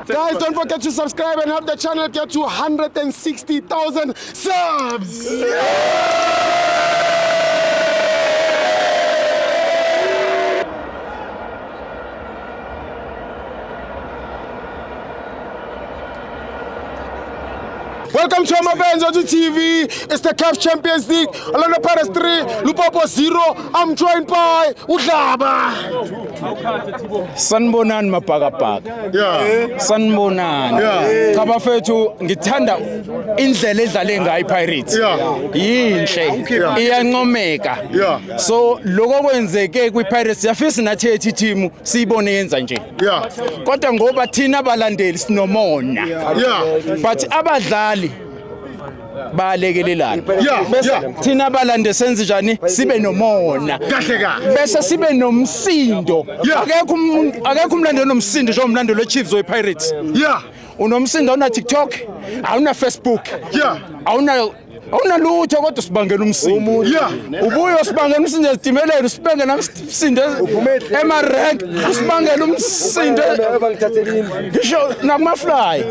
Guys, don't forget to subscribe and help the channel get to 160,000 subs. Welcome to Amabenzo TV. It's the CAF Champions League. Orlando Pirates 3, Lupopo 0. I'm joined by Udlaba. Sanibonani mabhakabhaka. Yeah. Sanibonani. Yeah. Kabafethu ngithanda indlela edlale ngayo iPirates. Yeah. Yinhle. Iyancomeka. Yeah. So lokho kwenzeke kwiPirates yafisa nathi ethi team siyibone yenza nje. Yeah. Kodwa ngoba thina abalandeli sinomona. Yeah. But abadlali balekelelana bese thina abalande senze njani sibe nomona Kahle kahle. bese sibe nomsindo akekho umlando nomsindo nje umlando leChiefs wePirates Yeah. unomsindo awuna TikTok awuna Facebook Yeah. awuna lutho kodwa sibangela umsindo Yeah. ubuye usibangela umsindo esidimeleni usibangela umsindo emarek usibangela umsindo ngisho nakumafly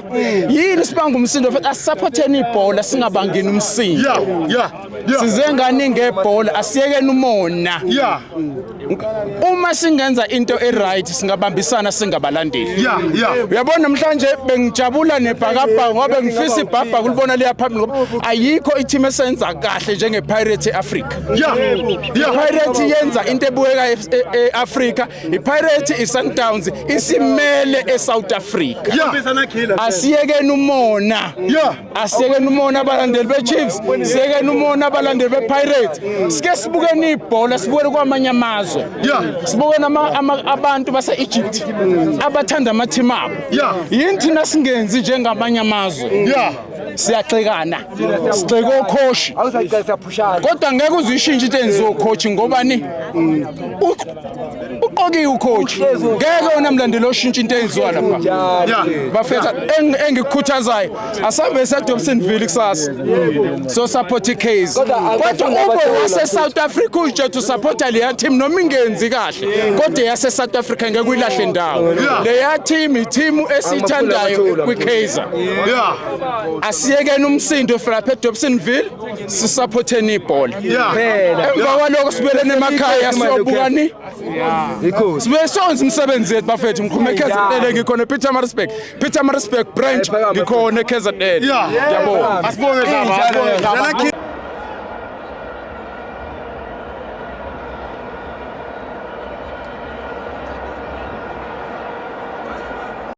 yini sibanga umsindo futhi asupporteni ibhola singabangeni umsindo Yeah. size ngani ngebhola asiyekeni umona Yeah. uma singenza into eright singabambisana singabalandeli Yeah. uyabona namhlanje bengijabula nebhakabhaka ngoba ngifisa ibhabha kulibona liya phambili ngoba ayikho team esenza kahle njenge Pirates eAfrica. Yeah. Pirates yenza into ebukeka eAfrica. iPirates iSundowns isimele eSouth Africa. Asiyekeni umona. Asiyekeni umona abalandeli beChiefs, siyekeni umona abalandeli bePirates. Sike sibukeni ibhola sibukele kwamanye amazwe. Sibukeni abantu base-Egypt abathanda ama-team abo. Yini thina singenzi njengamanye amazwe. Siyaxekana sixeke ucoach kodwa ngeke uzishintshe into enziwe ucoach ngoba ni uqokiwe ucoach ngeke wona mlandeli oshintsha into enziwa lapha bafetha engikukhuthazayo asambe eSadobsonville kusasa so support iCase kodwa ube wase South Africa uje to support leya team noma ingenzi kahle kodwa yase South Africa ngeke uyilahle indawo leya team i-team esithandayo kwiCase asiyekeni umsindo lapha eDobsonville sisupporteni ibhola emva kwaloko sibelene emakhaya siyobukani sibe sonke umsebenzi wethu bafethu ngikhuluma eKZN ngikhona Peter Maritzburg branch ngikhona eKZN ngiyabonga Asibonge Dlaba.